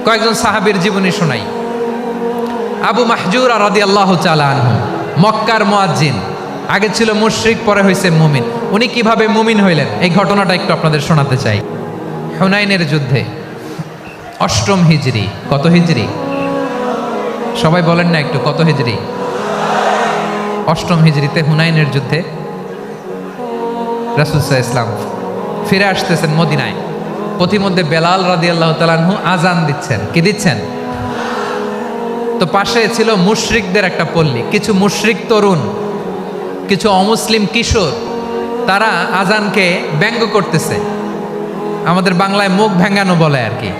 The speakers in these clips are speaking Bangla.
কয়েকজন সাহাবীর জীবনী শোনাই। আবু মাহজুরা রাদিয়াল্লাহু তাআলা আনহু, মক্কার মুয়াজ্জিন, আগে ছিল মুশরিক, পরে হয়েছে মুমিন। উনি কিভাবে মুমিন হইলেন এই ঘটনাটা একটু আপনাদের শোনাতে চাই। হুনাইনের যুদ্ধে ৮ম হিজরি, কত হিজরি সবাই বলেন না একটু, কত হিজরি? ৮ম হিজরিতে হুনাইনের যুদ্ধে রাসূল সাল্লাল্লাহু আলাইহি ওয়াসাল্লাম ফিরে আসতেছেন মদিনায়। পথিমধ্যে বেলাল রাদিয়াল্লাহু তাআলা আনহু আজান দিচ্ছেন। কি দিচ্ছেন? তো পাশে ছিল মুশরিকদের একটা পল্লী, কিছু মুশরিক তরুণ, কিছু অমুসলিম কিশোর, তারা আজানকে ব্যঙ্গ করতেছে। আমাদের বাংলায় মুখ ভেঙ্গানো বলে আর কি।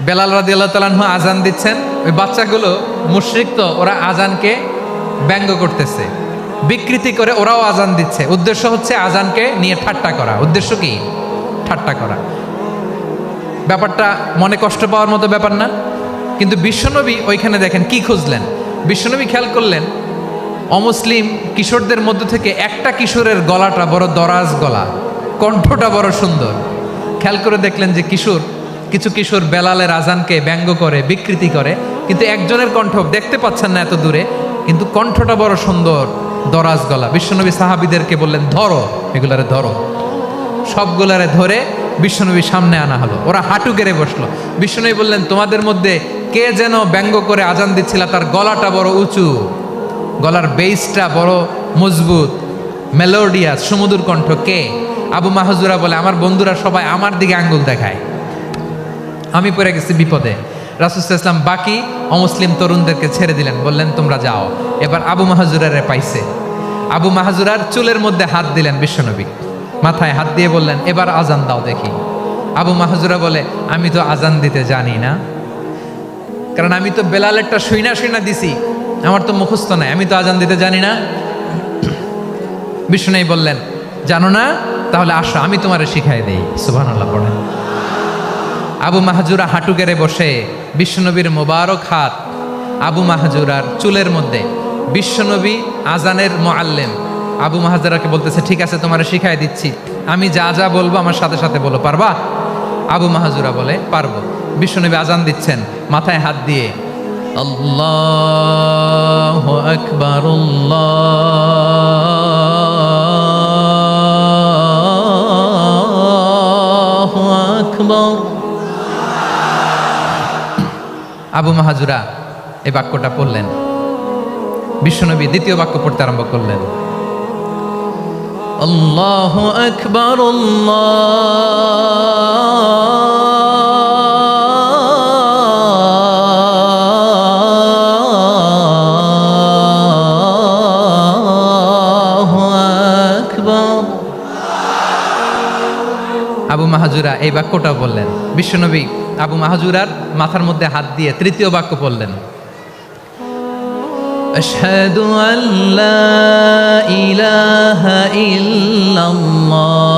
বেলাল রাদিয়াল্লাহু তাআলা আনহু আজান দিচ্ছেন, ওই বাচ্চাগুলো মুশরিক, তো ওরা আজানকে ব্যঙ্গ করতেছে, বিকৃতি করে ওরাও আজান দিচ্ছে। উদ্দেশ্য হচ্ছে আজানকে নিয়ে ঠাট্টা করা। উদ্দেশ্য কি? ঠাট্টা করা। ব্যাপারটা মনে কষ্ট পাওয়ার মতো ব্যাপার না? কিন্তু বিশ্বনবী ওইখানে দেখেন কি খুঁজলেন। বিশ্বনবী খেয়াল করলেন অমুসলিম কিশোরদের মধ্য থেকে একটা কিশোরের গলাটা বড় দরাজ গলা, কণ্ঠটা বড় সুন্দর। খেয়াল করে দেখলেন যে কিছু কিশোর বেলালের আজানকে ব্যঙ্গ করে, বিকৃতি করে, কিন্তু একজনের কণ্ঠ দেখতে পাচ্ছেন না এত দূরে, কিন্তু কণ্ঠটা বড় সুন্দর, দরাজ গলা। বিশ্বনবী সাহাবীদেরকে বললেন, ধরো এগুলারে, ধরো। সবগুলারে ধরে বিশ্বনবীর সামনে আনা হলো। ওরা হাঁটু গেড়ে বসলো। বিশ্বনবী বললেন, তোমাদের মধ্যে কে যেন ব্যঙ্গ করে আজান দিচ্ছিল, তার গলাটা বড় উঁচু, গলার বেসটা বড় মজবুত, মেলোডিয়াস, সুমধুর কণ্ঠ, কে? আবু মাহজুরা বলে, আমার বন্ধুরা সবাই আমার দিকে আঙ্গুল দেখায়, আমি পড়ে গেছি বিপদে। রাসূল সাল্লাল্লাহু আলাইহি ওয়াসাল্লাম বাকি অমুসলিম তরুণদেরকে ছেড়ে দিলেন, বললেন তোমরা যাও। এবার আবু মাহজুরারে পাইছে। আবু মাহজুরার চুলের মধ্যে হাত দিলেন বিশ্বনবী, মাথায় হাত দিয়ে বললেন, এবার আজান দাও দেখি। আবু মাহজুরা বলে, আমি তো আজান দিতে জানি না, কারণ আমি তো বেলালেরটা শুইনা দিছি, আমার তো মুখস্থ নাই, আমি তো আজান দিতে জানি না। বিশ্বনবী বললেন, জানো না? তাহলে আসো, আমি তোমারে শিখাই দেই। সুবহানাল্লাহ পড়েন। আবু মাহজুরা হাঁটু গেড়ে বসে, বিশ্বনবীর মোবারক হাত আবু মাহজুরার চুলের মধ্যে। বিশ্বনবী আজানের মুআল্লিম আবু মাহজুরাকে বলতেছে, ঠিক আছে তোমারে শিখাই দিচ্ছি, আমি যা যা বলবো আমার সাথে সাথে বলো, পারবা? আবু মাহজুরা বলে, পারবো। বিশ্বনবী আজান দিচ্ছেন, মাথায় হাত দিয়ে আল্লাহু আকবার, আল্লাহু আকবার। আবু মাহজুরা এই বাক্যটা পড়লেন। বিশ্বনবী দ্বিতীয় বাক্য পড়তে আরম্ভ করলেন, আল্লাহু আকবার, আল্লাহু আকবার। আবু মাহজুরা এই বাক্যটা বললেন। বিশ্বনবী আবু মাহজুরার মাথার মধ্যে হাত দিয়ে তৃতীয় বাক্য পড়লেন, আশহাদু আল্লা ইলাহা ইল্লাল্লাহ,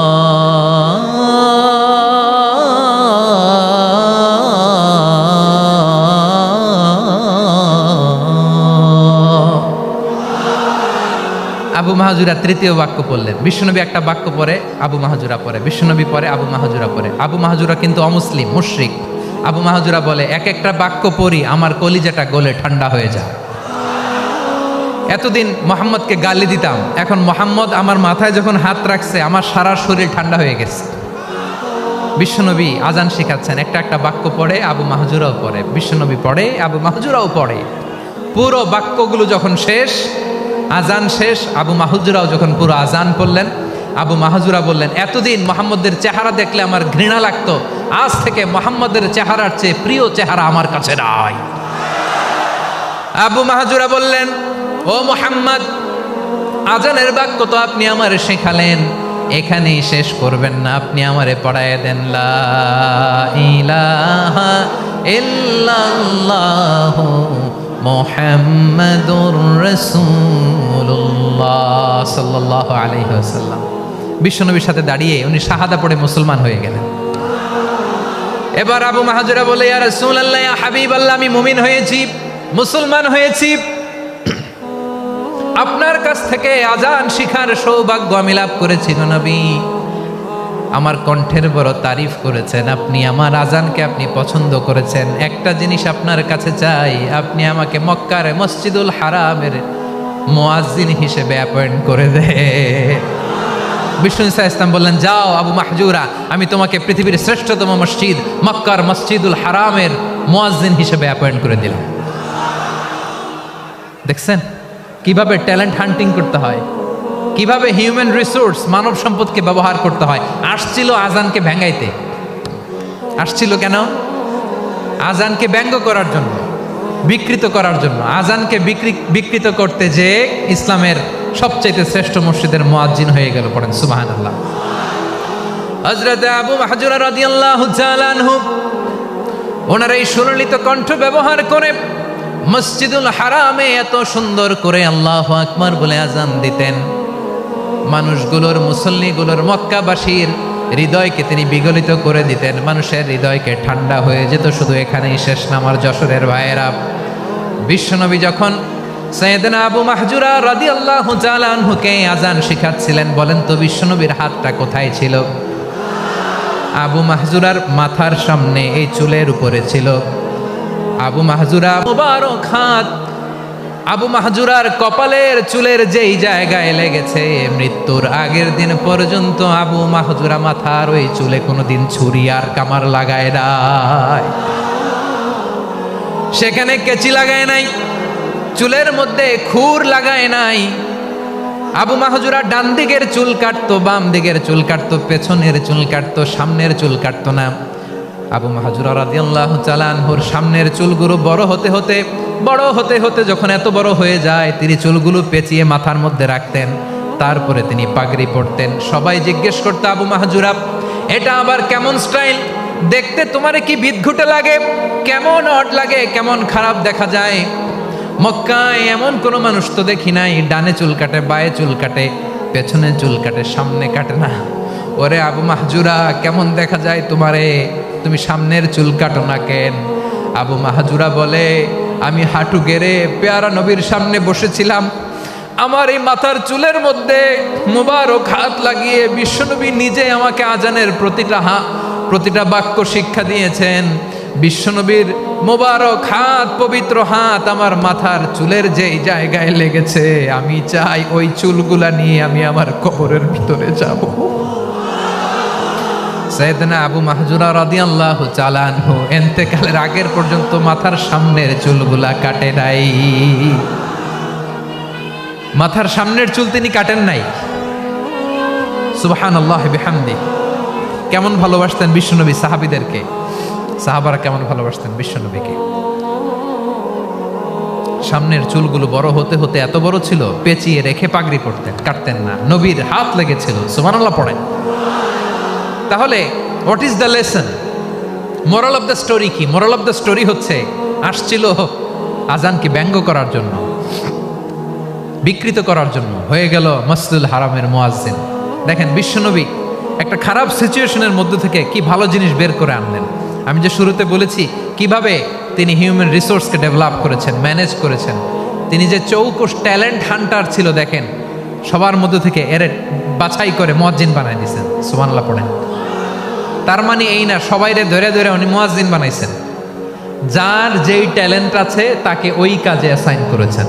আবু মাহজুরা তৃতীয় বাক্য পড়লেন। বিশ্বনবী একটা বাক্য পরে আবু মাহজুরা পরে, বিশ্বনবী পরে আবু মাহজুরা পরে। আবু মাহজুরা কিন্তু অমুসলিম, মুশরিক। আবু মাহজুরা বলে, এক একটা বাক্য পড়ি আমার কলিজাটা গলে ঠান্ডা হয়ে যায়। এতদিন মোহাম্মদকে গালি দিতাম, এখন মোহাম্মদ আমার মাথায় যখন হাত রাখছে আমার সারা শরীর ঠান্ডা হয়ে গেছে। বিশ্বনবী আজান শেখাচ্ছেন, একটা একটা বাক্য পড়ে আবু মাহজুরাও পড়ে, বিশ্বনবী পড়ে, আবু মাহজুরাও পড়ে। পুরো বাক্যগুলো যখন শেষ, আজান শেষ, আবু মাহজুরাও যখন পুরো আজান পড়লেন, আবু মাহজুরা বললেন, এতদিন মোহাম্মদের চেহারা দেখলে আমার ঘৃণা লাগতো, আজ থেকে মোহাম্মদের চেহারার চেয়ে প্রিয় চেহারা আমার কাছে নাই। আবু মাহজুরা বললেন, ও মুহাম্মদ, আজানের বাক্য তো আপনি আমারে শেখালেন, এখানেই শেষ করবেন না, আপনি আমারে পড়ায় দেন, লা ইলাহা ইল্লাল্লাহু মুহাম্মাদুর রাসূলুল্লাহ সাল্লাল্লাহু আলাইহি ওয়াসাল্লাম। বিশ্বনবীর সাথে দাঁড়িয়ে উনি শাহাদা পড়ে মুসলমান হয়ে গেলেন। এবার আবু মাহজুরা বলে, ইয়া রাসূলুল্লাহ, ইয়া হাবিবাল্লাহ, আমি মুমিন হয়েছি, মুসলমান হয়েছি, আপনার কাছ থেকে আজান শিখার সৌভাগ্য আমি লাভ করেছি নবী। আমার কণ্ঠের বড় তারিফ করেছেন, আপনি আমার আজানকে আপনি পছন্দ করেছেন। একটা জিনিস আপনার কাছে চাই, আপনি আমাকে মক্কার মসজিদুল হারামের মুয়াজ্জিন হিসেবে অ্যাপয়েন্ট করে দে। বিষ্ণু ঈসা ইসলাম বললেন, যাও আবু মাহজুরা, আমি তোমাকে পৃথিবীর শ্রেষ্ঠতম মসজিদ মক্কার মসজিদুল হারামের মুয়াজ্জিন হিসেবে অ্যাপয়েন্ট করে দিলাম। দেখছেন কিভাবে ট্যালেন্ট হান্টিং করতে হয়, কিভাবে হিউম্যান রিসোর্স মানব সম্পদকে ব্যবহার করতে হয়। আসছিল আজানকে ভেঙাইতে, আসছিল কেন? আজানকে ব্যঙ্গ করার জন্য, বিকৃত করার জন্য। আজানকে বিকৃত করতে যে ইসলামের সবচাইতে শ্রেষ্ঠ মসজিদের মুয়াজ্জিন হয়ে গেল। পড়েন সুবহানাল্লাহ। হযরত আবু মাহজুরা রাদিয়াল্লাহু তাআলা আনহু ওনার এই সুললিত কণ্ঠ ব্যবহার করে মসজিদুল হারামে এত সুন্দর করে আল্লাহু আকবার বলে আজান দিতেন। মানুষগুলোর, মুসল্লিগুলোর, মক্কাবাসীর হৃদয়কে তিনি বিগলিত করে দিতেন। মানুষের হৃদয়কে ঠান্ডা হয়ে যেত। শুধু এখানেই শেষ না আমার যশোরের ভাইয়েরা। বিশ্বনবী যখন সাইয়েদনা আবু মাহজুরা রাদিয়াল্লাহু তাআলা আনহুকে আজান শিখাচ্ছিলেন, বলেন তো বিশ্বনবীর হাতটা কোথায় ছিল? আবু মাহজুরার মাথার সামনে, এই চুলের উপরে ছিল। আবু মাহজুরা মুবারক হাত আবু মাহজুরার কপালের চুলের যেই জায়গায় লেগেছে, মৃত্যুর আগের দিন পর্যন্ত আবু মাহজুরা মাথার ওই চুলে কোনোদিন ছুরি আর কামার লাগায় নাই, সেখানে কেচি লাগায় নাই, চুলের মধ্যে খুর লাগায় নাই। আবু মাহজুরা ডান দিকের চুল কাটতো, বাম দিকের চুল কাটতো, পেছনের চুল কাটতো, সামনের চুল কাটতো না। আবু মাহজুরা রাদিয়াল্লাহু তাআলা আনহুর সামনের চুলগুলো বড় হতে হতে যখন এত বড় হয়ে যায়, তিনি চুলগুলো পেঁচিয়ে মাথার মধ্যে রাখতেন। তারপরে তিনি পাগড়ি পরতেন। সবাই জিজ্ঞেস করতো, আবু মাহজুরা এটা আবার কেমন স্টাইল? দেখতে তোমারে কি বিদঘুটে লাগে? কেমন অড লাগে? কেমন খারাপ দেখা যায়? মক্কায় এমন কোনো মানুষ তো দেখি নাই, ডানে চুল কাটে, বায়ে চুল কাটে, পেছনে চুল কাটে, সামনে কাটে না। ওরে আবু মাহজুরা, কেমন দেখা যায় তোমারে? তুমি সামনের চুল কাটো না কেন? আবু মাহজুরা বলে, আমি হাঁটু গেড়ে পেয়ারা নবীর সামনে বসেছিলাম, আমার এই মাথার চুলের মধ্যে মুবারক হাত লাগিয়ে বিশ্বনবী নিজে আমাকে আজানের প্রতিটা বাক্য শিক্ষা দিয়েছেন। বিশ্বনবীর মোবারক হাত, পবিত্র হাত আমার মাথার চুলের যেই জায়গায় লেগেছে, আমি চাই ওই চুলগুলা নিয়ে আমি আমার কবরের ভিতরে যাব। সাইয়েদনা আবু মাহজুরা রাদিয়াল্লাহু তাআলা আনহু ইন্তেকালের আগের পর্যন্ত মাথার সামনের চুলগুলা কাটে নাই। মাথার সামনের চুল তিনি কাটেন নাই। সুবহানাল্লাহি বিহামদি। কেমন ভালোবাসতেন বিশ্বনবী সাহাবীদেরকে, সাহাবারা কেমন ভালোবাসতেন বিশ্বনবীকে। সামনের চুলগুলো বড় হতে হতে এত বড় ছিল, পেঁচিয়ে রেখে পাগড়ি পরতেন, কাটতেন না। নবীর হাত লেগেছিল। সুবহানাল্লাহ পড়েন। তাহলে what is the lesson? Moral of the story কি? মোরাল অফ দ্য স্টোরি হচ্ছে, আসছিল আজানকে ব্যঙ্গ করার জন্য, বিকৃত করার জন্য, হয়ে গেল মসজিদুল হারামের মুয়াজ্জিন। দেখেন বিশ্বনবী একটা খারাপ সিচুয়েশনের মধ্যে থেকে কি ভালো জিনিস বের করে আনলেন। আমি যে শুরুতে বলেছি কিভাবে তিনি হিউম্যান রিসোর্সকে ডেভেলপ করেছেন, ম্যানেজ করেছেন। তিনি যে চৌকস ট্যালেন্ট হান্টার ছিল, দেখেন সবার মধ্যে থেকে এর বাছাই করে মুয়াজ্জিন বানাই দিয়েছেন। সুবহানাল্লাহ পড়েন। তার মানে এই না সবাইরে ধরে ধরে উনি মুয়াজ্জিন বানাইছেন। যার যেই ট্যালেন্ট আছে তাকে ওই কাজে অ্যাসাইন করেছেন।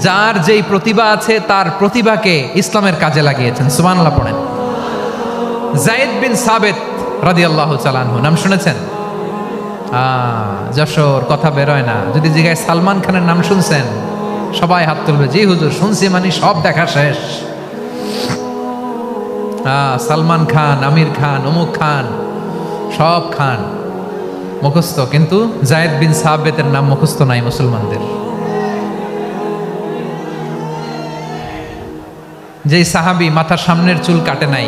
যার যেই প্রতিভা আছে তার প্রতিভাকে ইসলামের কাজে লাগিয়েছেন। সুবহানাল্লাহ পড়েন। যায়েদ বিন সাবিত রাদিয়াল্লাহু তাআলা আনহু নাম শুনেছেন? যশোর কথা বেরোয় না। যদি জিজ্ঞাসা সালমান খানের নাম শুনছেন, সবাই হাত তুলবে, জি হুজুর শুনছি, মানে সব দেখা শেষ। সালমান খান, আমির খান, অমুক খান, সব খান মুখস্থ, কিন্তু যায়েদ বিন সাবিতের নাম মুখস্থ নাই মুসলমানদের। যেই সাহাবী মাথার সামনের চুল কাটে নাই,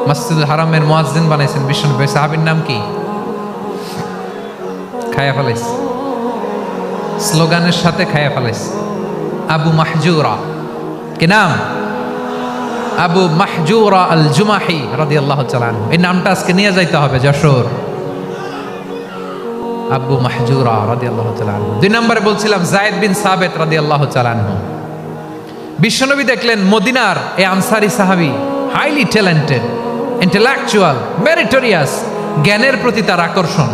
মসজিদুল হারামের মুয়াজ্জিন বানাইছেন বিশ্বনবী, সাহাবীর নাম কি? খায়া ফেলাইছে, স্লোগানের সাথে খায়া ফেলাইছে। আবু মাহজুরা। কি নাম? আবু মাহজুরা আল জুমাহি রাদিয়াল্লাহু তাআলা আনহু। এই নামটা আজকে নিয়ে যাইতে হবে যশোর। আবু মাহজুরা রাদিয়াল্লাহু তাআলা আনহু। 2 নম্বরে বলছিলাম যায়েদ বিন সাবিত রাদিয়াল্লাহু তাআলা আনহু। বিশ্বনবী দেখলেন মদিনার এই আনসারী সাহাবী হাইলি ট্যালেন্টেড, ইন্টেলেকচুয়াল, মেরিটোরিয়াস। জ্ঞানের প্রতি তার আকর্ষণ,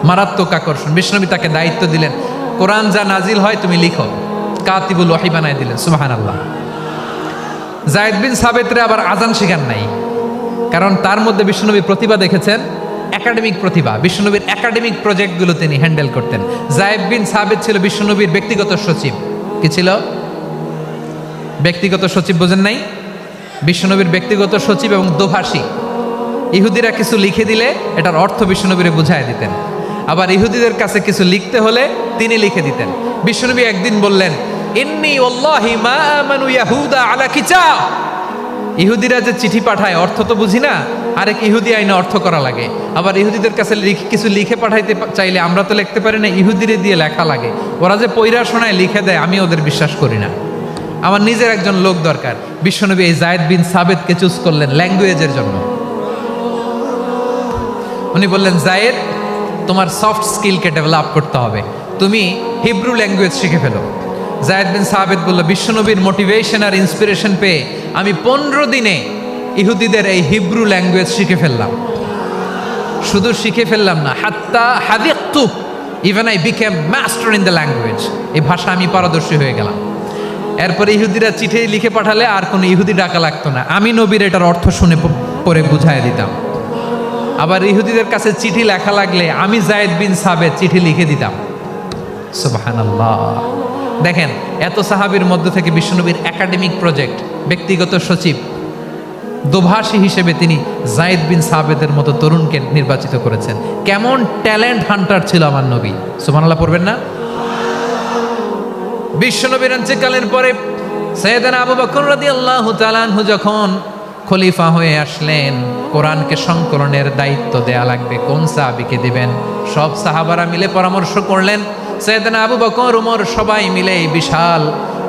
মারাত্মক আকর্ষণ। বিশ্বনবী তাকে দায়িত্ব দিলেন, কোরআন যা নাজিল হয় তুমি লিখো। কাতিবুল ওয়াহি বানায় দিলেন। সুবহানাল্লাহ। যায়েদ বিন সাবিতরে আবার আজান শেখান নাই, কারণ তার মধ্যে বিশ্বনবী প্রতিভা দেখেছেন, একাডেমিক প্রতিভা। বিশ্বনবীর একাডেমিক প্রজেক্টগুলো তিনি হ্যান্ডেল করতেন। যায়েদ বিন সাবিত ছিল বিশ্বনবীর ব্যক্তিগত সচিব। কি ছিল? ব্যক্তিগত সচিব। বোঝেন নাই? বিশ্বনবীর ব্যক্তিগত সচিব এবং দোভাষী। ইহুদিরা কিছু লিখে দিলে এটার অর্থ বিশ্বনবীরে বুঝায় দিতেন। আবার ইহুদিদের কাছে কিছু লিখতে হলে তিনি লিখে দিতেন। বিশ্বনবী একদিন বললেন, ইন্নী ওয়াল্লাহি মা আমানু ইয়াহুদা আলা কিতাব। ইহুদিরা যে চিঠি পাঠায় অর্থ তো বুঝি না, আরেক ইহুদি আইনে অর্থ করা লাগে। আবার ইহুদিদের কাছে কিছু লিখে পাঠাইতে চাইলে আমরা তো লিখতে পারি না, ইহুদিরে দিয়ে লেখা লাগে। ওরা যে পয়রা শোনায় লিখে দেয়, আমি ওদের বিশ্বাস করি না। আমার নিজের একজন লোক দরকার। বিশ্বনবী এই যায়েদ বিন সাবিতকে চুজ করলেন ল্যাঙ্গুয়েজের জন্য। উনি বললেন, যায়েদ, তোমার সফট স্কিলকে ডেভেলপ করতে হবে, তুমি হিব্রু ল্যাঙ্গুয়েজ শিখে ফেলো। যায়েদ বিন সাবিত বলল, বিশ্বনবীর মোটিভেশন আর ইন্সপিরেশন পেয়ে আমি 15 দিনে ইহুদিদের এই হিব্রু ল্যাঙ্গুয়েজ শিখে ফেললাম। শুধু শিখে ফেললাম না, হাত্তা হাদিকতু, even I became master in the language. এই ভাষা আমি পারদর্শী হয়ে গেলাম। এরপরে ইহুদিরা চিঠি লিখে পাঠালে আর কোনো ইহুদি ডাকা লাগতো না, আমি নবীর এটার অর্থ শুনে পরে বুঝাই দিতাম। আবার ইহুদিদের কাছে চিঠি লেখা লাগলে আমি যায়েদ বিন সাবিত চিঠি লিখে দিতাম। সুবহানাল্লাহ। দেখেন, এত সাহাবীর মধ্য থেকে বিশ্বনবীর একাডেমিক প্রজেক্ট, ব্যক্তিগত সচিব, দোভাষী হিসেবে তিনি যায়েদ বিন সাবিতের মতো তরুণকে নির্বাচিত করেছেন। কেমন ট্যালেন্ট হান্টার ছিল আমার নবী। সুবহানাল্লাহ পড়বেন না? বিশ্বনবীর ইন্তেকালের পরে সাইয়েদনা আবু বকর রাদিয়াল্লাহু তাআলা আনহু যখন খলিফা হয়ে আসলেন, কোরআনকে সংকলনের দায়িত্ব দেয়া লাগবে, কোন সাহাবীকে দিবেন? সব সাহাবারা মিলে পরামর্শ করলেন। সাইয়েদনা আবু বকর, ওমর সবাই মিলে এই বিশাল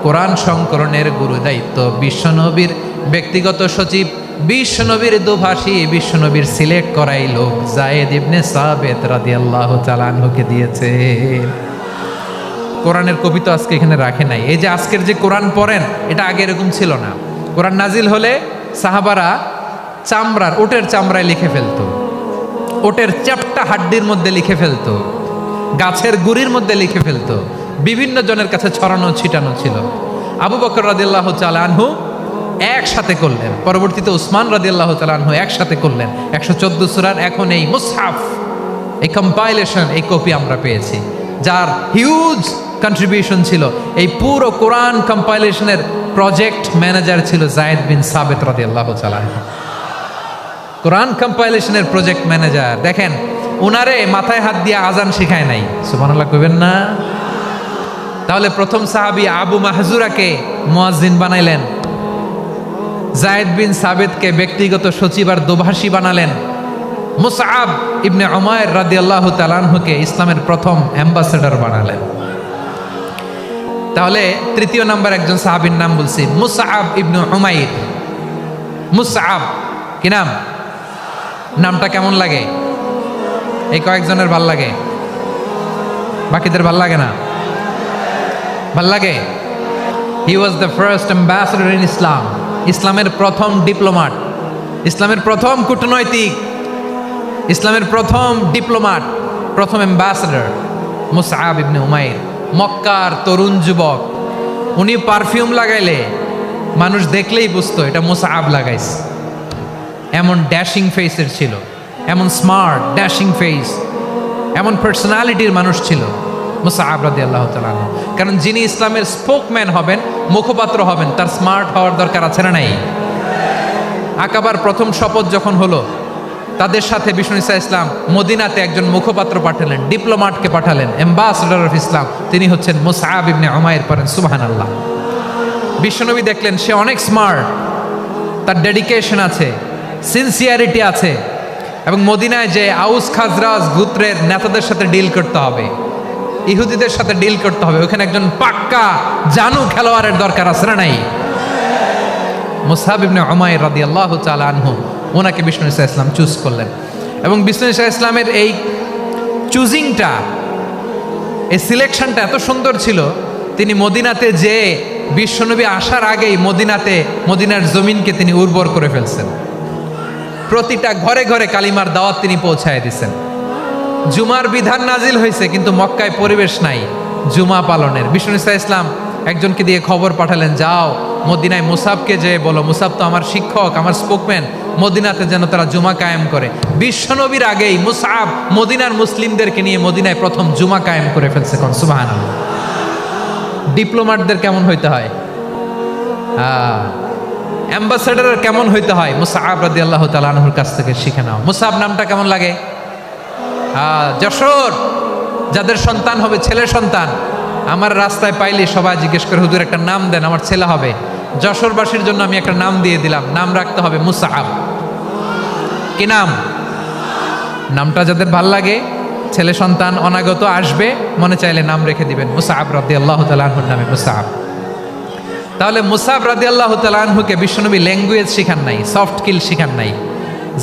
কোরআন সংকলনের গুরু দায়িত্ব বিশ্বনবীর ব্যক্তিগত সচিব, বিশ্বনবীর দোভাষী, বিশ্বনবীর সিলেক্ট করাই লোক যায়েদ ইবনে সাবিত রাদিয়াল্লাহু তাআলা আনহুকে দিয়েছে। কোরআনের কপি তো আজকে এখানে রাখে নাই। এই যে আজকের যে কোরআন পড়েন, এটা আগে এরকম ছিল না। কোরআন নাজিল হলে সাহাবারা চামড়ার, ওটের চামড়ায় লিখে ফেলতো, ওটের চ্যাপ্টা হাড্ডির মধ্যে লিখে ফেলতো, গাছের গুড়ির মধ্যে লিখে ফেলতো। বিভিন্ন জনের কাছে ছড়ানো ছিটানো ছিল। আবু বকর রাদিয়াল্লাহু তাআলা আনহু একসাথে করলেন, পরবর্তীতে উসমান রাদিয়াল্লাহু তাআলা আনহু একসাথে করলেন। 114 সূরার এখন এই মুসহাফ, এই কম্পাইলেশন, এই কপি আমরা পেয়েছি, যার হিউজ কন্ট্রিবিউশন ছিল। এই পুরো কোরআন কম্পাইলেশনের প্রজেক্ট ম্যানেজার ছিল যায়েদ বিন সাবিত রাদিয়াল্লাহু তাআলা। কোরআন কম্পাইলেশনের প্রজেক্ট ম্যানেজার। দেখেন, উনারে মাথায় হাত দিয়ে আজান শিখায় নাই। সুবহানাল্লাহ কইবেন না? তাহলে প্রথম সাহাবী আবু মাহজুরাকে মুয়াজ্জিন বানাইলেন, যায়েদ বিন সাবিতকে ব্যক্তিগত সচিব আর দোভাষী বানালেন, মুসআব ইবনে উমাইর রাদিয়াল্লাহু তাআলা আনহুকে ইসলামের প্রথম অ্যাম্বাসেডর বানালেন। তাহলে তৃতীয় নাম্বার একজন সাহাবীর নাম বলছি, মুসআব ইবনে উমাইর। মুসআব কি নাম? নামটা কেমন লাগে? এই কয়েকজনের ভাল লাগে, বাকিদের ভাল লাগে না? ভাল লাগে। He was the first ambassador in Islam. ইসলামের প্রথম ডিপ্লোমাট, ইসলামের প্রথম কূটনৈতিক, ইসলামের প্রথম ডিপ্লোমাট, প্রথম অ্যাম্বাসেডর মুসআব ইবনে উমাইর। মক্কার তরুণ যুবক, উনি পারফিউম লাগাইলে মানুষ দেখলেই বুঝতো এটা মুসআব লাগাইছে। এমন ড্যাশিং ফেসের ছিল, এমন স্মার্ট ড্যাশিং ফেস, এমন পার্সোনালিটির মানুষ ছিল মুসআব রাদিয়াল্লাহু তাআলা আনহু। কারণ যিনি ইসলামের স্পোকম্যান হবেন, মুখপাত্র হবেন, তার স্মার্ট হওয়ার দরকার আছে না নাই? আকাবার প্রথম শপথ যখন হলো, তাদের সাথে বিষ্ণু ঈসা ইসলাম মদিনাতে একজন মুখপাত্র পাঠালেন, ডিপ্লোমাটকে পাঠালেন, অ্যাম্বাসেডর অফ ইসলাম। তিনি হচ্ছেন মুসআব ইবনে উমাইর। পড়েন সুবহানাল্লাহ। বিশ্বনবী দেখলেন সে অনেক স্মার্ট, তার ডেডিকেশন আছে, সিনসিয়ারিটি আছে, এবং মদিনায় যে আউস খাজরাজ গোত্রের নেতাদের সাথে ডিল করতে হবে, ইহুদিদের সাথে ডিল করতে হবে, ওখানে একজন পাক্কা জানু খেলোয়াড়ের দরকার আছে না নাই? মুসআব ইবনে উমাইর রাদিয়াল্লাহু তাআলা আনহু, ওনাকে বিষ্ণু ঈসা ইসলাম চুজ করলেন। এবং বিষ্ণু ঈসা ইসলামের এই চুজিংটা, এই সিলেকশনটা এত সুন্দর ছিল, তিনি মদিনাতে যে বিশ্বনবী আসার আগেই মদিনার জমিনকে তিনি উর্বর করে ফেলছেন। প্রতিটা ঘরে ঘরে কালিমার দাওয়াত তিনি পৌঁছায় দিচ্ছেন। জুমার বিধান নাজিল হয়েছে, কিন্তু মক্কায় পরিবেশ নাই জুমা পালনের। বিষ্ণু ইসলাম একজনকে দিয়ে খবর পাঠালেন, যাও মদিনায় মুসাবকে যে বলো, মুসাব তো আমার শিক্ষক, আমার স্পোকম্যান, মদিনাতে যেন তারা জুমা কায়েম করে। বিশ্বনবীর আগেই মুসাব মদিনার মুসলিমদেরকে নিয়ে মদিনায় প্রথম জুমা কায়েম করে ফেলছে। কোন সুবহানাল্লাহ। ডিপ্লোম্যাটদের কেমন হইতে হয়, অ্যাম্বাসেডারের কেমন হইতে হয়, মুসাব রাদিয়াল্লাহু তাআলা আনহুর কাছ থেকে শিখে নাও। মুসাব নামটা কেমন লাগে? যশোর যাদের সন্তান হবে, ছেলের সন্তান, আমার রাস্তায় পাইলে সবাই জিজ্ঞেস করে, হুজুর একটা নাম দেন, আমার ছেলে হবে। যশোরবাসীর জন্য আমি একটা নাম দিয়ে দিলাম, নাম রাখতে হবে মুসাব। কি নাম? নামটা যাদের ভাল লাগে, ছেলে সন্তান অনাগত আসবে, মনে চাইলে নাম রেখে দিবেন মুসাব রাদিয়াল্লাহু তাআলা আনহুর নামে মুসাব। তাহলে মুসাব রাদিয়াল্লাহু তাআলা আনহুকে বিশ্বনবী ল্যাঙ্গুয়েজ শিখান নাই, সফট স্কিল শিখান নাই।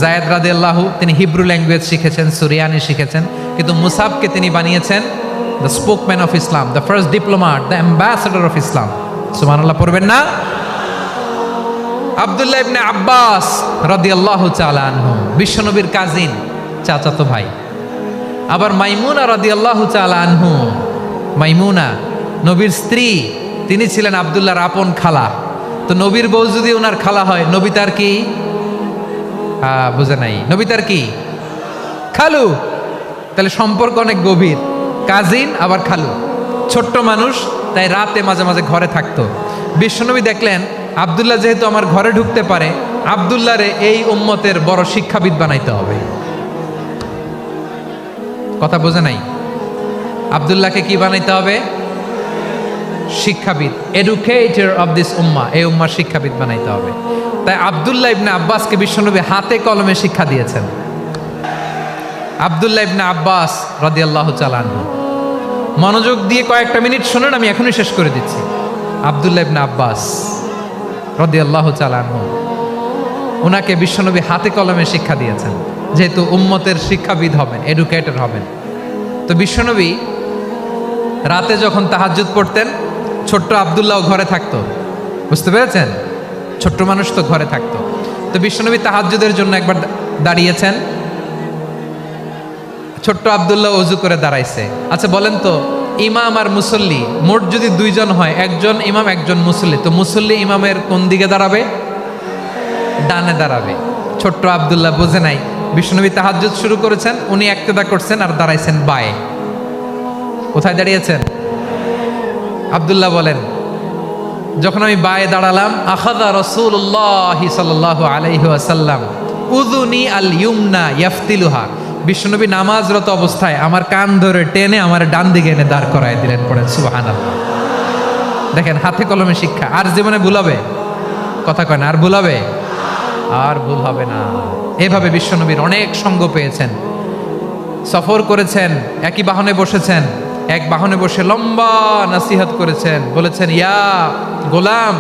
জায়েদ রাদিয়াল্লাহু তিনি হিব্রু ল্যাঙ্গুয়েজ শিখেছেন, সুরিয়ানি শিখেছেন, কিন্তু মুসাবকে তিনি বানিয়েছেন the spokesman of Islam, the first diplomat, the ambassador of Islam. সুবহানাল্লাহ পড়বেন না? আব্দুল্লাহ ইবনে আব্বাস রাদিয়াল্লাহু তাআলা আনহু বিশ্বনবীর কাজিন, চাচাতো ভাই। আবার মাইমুনা রাদিয়াল্লাহু তাআলা আনহু, মাইমুনা নবীর স্ত্রী, তিনি ছিলেন আব্দুল্লাহর আপন খালা। তো নবীর বউ যদি ওনার খালা হয়, নবী তার কি? বুঝে নাই, নবী তার কি? খালু। তাহলে সম্পর্ক অনেক গভীর, কাজিন আবার খালু। ছোট্ট মানুষ, তাই রাতে মাঝে মাঝে ঘরে থাকতো। বিশ্বনবী দেখলেন আব্দুল্লাহ যেহেতু আমার ঘরে ঢুকতে পারে, আব্দুল্লাহরে এই উম্মতের বড় শিক্ষাবিদ বানাইতে হবে। কথা বোঝে নাই? আব্দুল্লাহকে কি বানাইতে হবে? শিক্ষাবিদ, এডুকেটর অফ দিস উম্মাহ, এই উম্মার শিক্ষাবিদ বানাইতে হবে। তাই আব্দুল্লাহ ইবনে আব্বাসকে বিশ্বনবী হাতে কলমে শিক্ষা দিয়েছেন। আব্দুল্লাহ ইবনে আব্বাস রাদিয়াল্লাহু তাআলা আনহু, মনোযোগ দিয়ে কয়েকটা মিনিট শুনুন, আমি এখনই শেষ করে দিচ্ছি। আব্দুল্লাহ ইবনে আব্বাস রাদিয়াল্লাহু তাআলা আনহু, ওনাকে বিশ্বনবী হাতে কলমে শিক্ষা দিয়েছেন, যেহেতু উম্মতের শিক্ষাবিদ হবেন, এডুকেটর হবেন। তো বিশ্বনবী রাতে যখন তাহাজ্জুদ পড়তেন, ছোট্ট আব্দুল্লাহ ঘরে থাকতো। বুঝতে পেরেছেন? ছোট্ট মানুষ তো ঘরে থাকতো। তো বিশ্বনবী তাহাজ্জুদের জন্য একবার দাঁড়িয়েছেন, ছোট্ট আব্দুল্লাহ ওযু করে দাঁড়াইছে। আচ্ছা বলেন তো, ইমাম আর মুসল্লি মোট যদি দুইজন হয়, একজন ইমাম একজন মুসল্লি, তো মুসল্লি ইমামের কোন দিকে দাঁড়াবে? ডানে দাঁড়াবে। ছোট্ট আব্দুল্লাহ বোঝে নাই, বিশ্বনবী তাহাজ্জুদ শুরু করেছেন, উনি একতেদা করছেন আর দাঁড়াইছেন বায়ে। কোথায় দাঁড়িয়েছেন? আব্দুল্লাহ বলেন, যখন আমি বায়ে দাঁড়ালাম, আখাযা রাসূলুল্লাহ সাল্লাল্লাহু আলাইহি ওয়াসাল্লাম উযুনি আল ইউমনা ইয়াফতিলুহা, বিশ্বনবী নামাজরত অবস্থায় আমার কান ধরে টেনে আমার ডান দিকে এনে দাঁড় করায় দিলেন। পড়েন সুবহানাল্লাহ। দেখেন, হাতে কলমে শিক্ষা। আর জীবনে ভুল হবে? কথা কয় না, আর ভুল হবে? আর ভুল হবে না। এভাবে বিশ্বনবীর অনেক সঙ্গ পেয়েছেন, সফর করেছেন, একই বাহনে বসেছেন, এক বাহনে বসে লম্বা নসিহত করেছেন, বলেছেন, ইয়া গোলাম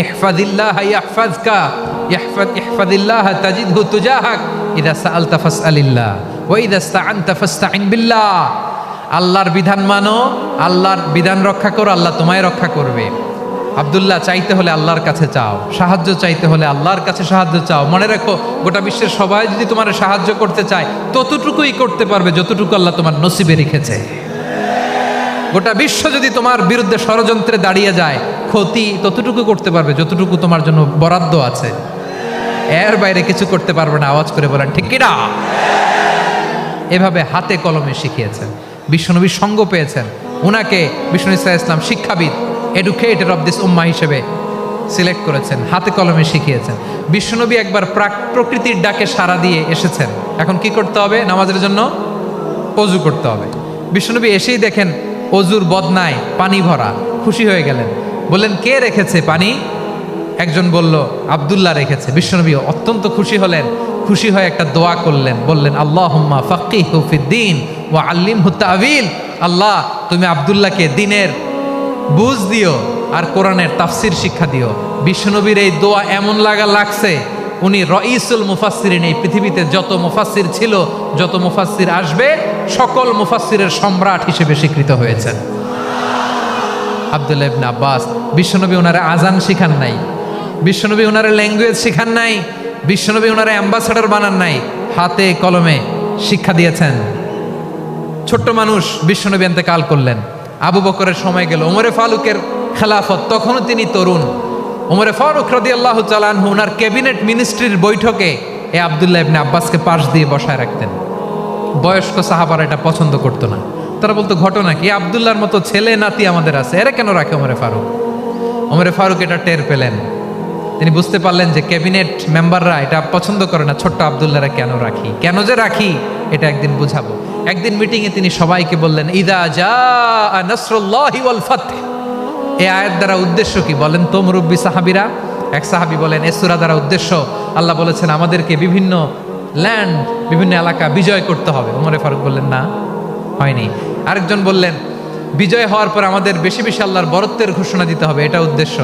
ইহফাজিল্লাহ ইয়াহফাজকা, ইহফাজিল্লাহ তাজিদহু তুজাহাক, ইযা সাআলতা ফাসআলিল্লাহ ওয়া ইযা ইসতাআনতা ফাসতাইন বিল্লাহ। আল্লাহর বিধান মানো, আল্লাহর বিধান রক্ষা করো, আল্লাহ তোমায় রক্ষা করবে। আব্দুল্লাহ, চাইতে হলে আল্লাহর কাছে চাও, সাহায্য চাইতে হলে আল্লাহর কাছে সাহায্য চাও। মনে রাখো, গোটা বিশ্বের সবাই যদি তোমার সাহায্য করতে চায়, ততটুকুই করতে পারবে যতটুকু আল্লাহ তোমার নসিবে রেখেছে। গোটা বিশ্ব যদি তোমার বিরুদ্ধে ষড়যন্ত্রে দাঁড়িয়ে যায়, ক্ষতি ততটুকু করতে পারবে যতটুকু তোমার জন্য বরাদ্দ আছে, এর বাইরে কিছু করতে পারবে না। আওয়াজ করে বলেন ঠিক কিনা? এভাবে হাতে কলমে শিখিয়েছেন, বিশ্বনবীর সঙ্গ পেয়েছেন। উনাকে বিষ্ণু ইসলাম শিক্ষাবিদ, এডুকেটর অফ দিস উম্মাহ হিসেবে সিলেক্ট করেছেন, হাতে কলমে শিখিয়েছেন। বিশ্বনবী একবার প্রকৃতির ডাকে সাড়া দিয়ে এসেছেন। এখন কি করতে হবে? নামাজের জন্য ওযু করতে হবে। বিশ্বনবী এসেই দেখেন ওযুর বদনায় পানি ভরা, খুশি হয়ে গেলেন, বললেন, কে রেখেছে পানি? একজন বলল, আব্দুল্লাহ রেখেছে। বিশ্বনবী অত্যন্ত খুশি হলেন, খুশি হয়ে একটা দোয়া করলেন, বললেন, আল্লাহুম্মা ফাক্কিহু ফিদ্দীন ওয়া আল্লিমহু তা'ওয়ীল। আল্লাহ, তুমি আব্দুল্লাহকে দ্বীনের বুঝ দিও আর কোরআনের তাফসির শিক্ষা দিও। বিশ্বনবীর এই দোয়া এমন লাগছে, উনি রঈসুল মুফাসসিরিন, এই পৃথিবীতে যত মুফাসসির ছিল, যত মুফাসসির আসবে, সকল মুফাসসিরের সম্রাট হিসেবে স্বীকৃত হয়েছেন। আব্দুল্লাহ ইবনে আব্বাস। বিশ্বনবী ওনারে আজান শিখান নাই, বিশ্বনবী ওনারে ল্যাঙ্গুয়েজ শিখান নাই, বিশ্বনবী ওনারে অ্যাম্বাসাডর বানান নাই, হাতে কলমে শিক্ষা দিয়েছেন। ছোট্ট মানুষ বিশ্বনবী ইন্তেকাল করলেন, আবু বকরের সময় গেল, ওমরে ফারুকের খেলাফত, তখনও তিনি তরুণ। ওমরে ফারুক রাদিয়াল্লাহু তাআলা আনহু ওনার ক্যাবিনেট মিনিস্ট্রির বৈঠকে এই আব্দুল্লাহ ইবনে আব্বাসকে পাশ দিয়ে বসায় রাখতেন। বয়স্ক সাহাবারা এটা পছন্দ করতো না, তারা বলতো ঘটনা কি, আব্দুল্লাহর মতো ছেলে নাতি আমাদের আছে, এরা কেন রাখে ওমরে ফারুক? ওমরে ফারুক এটা টের পেলেন, তিনি বুঝতে পারলেন যে ক্যাবিনেট মেম্বাররা এটা পছন্দ করে না, ছোট্ট আব্দুল্লাহরা কেন রাখি, কেন যে রাখি এটা একদিন বুঝাবো। একদিন মিটিংয়ে তিনি সবাইকে বললেন, ইদা জাআ নাসরুল্লাহি ওয়াল ফাতহ। এই আয়াত দ্বারা উদ্দেশ্য কি বলেন তো মুরব্বী সাহাবীরা? এক সাহাবী বলেন, এই সূরা দ্বারা উদ্দেশ্য, আল্লাহ বলেছেন আমাদেরকে বিভিন্ন ল্যান্ড, বিভিন্ন এলাকা বিজয় করতে হবে। ওমরে ফারুক বললেন না, হয়নি। আরেকজন বললেন, বিজয় হওয়ার পর আমাদের বেশি বেশি আল্লাহর বরত্বের ঘোষণা দিতে হবে, এটা উদ্দেশ্য।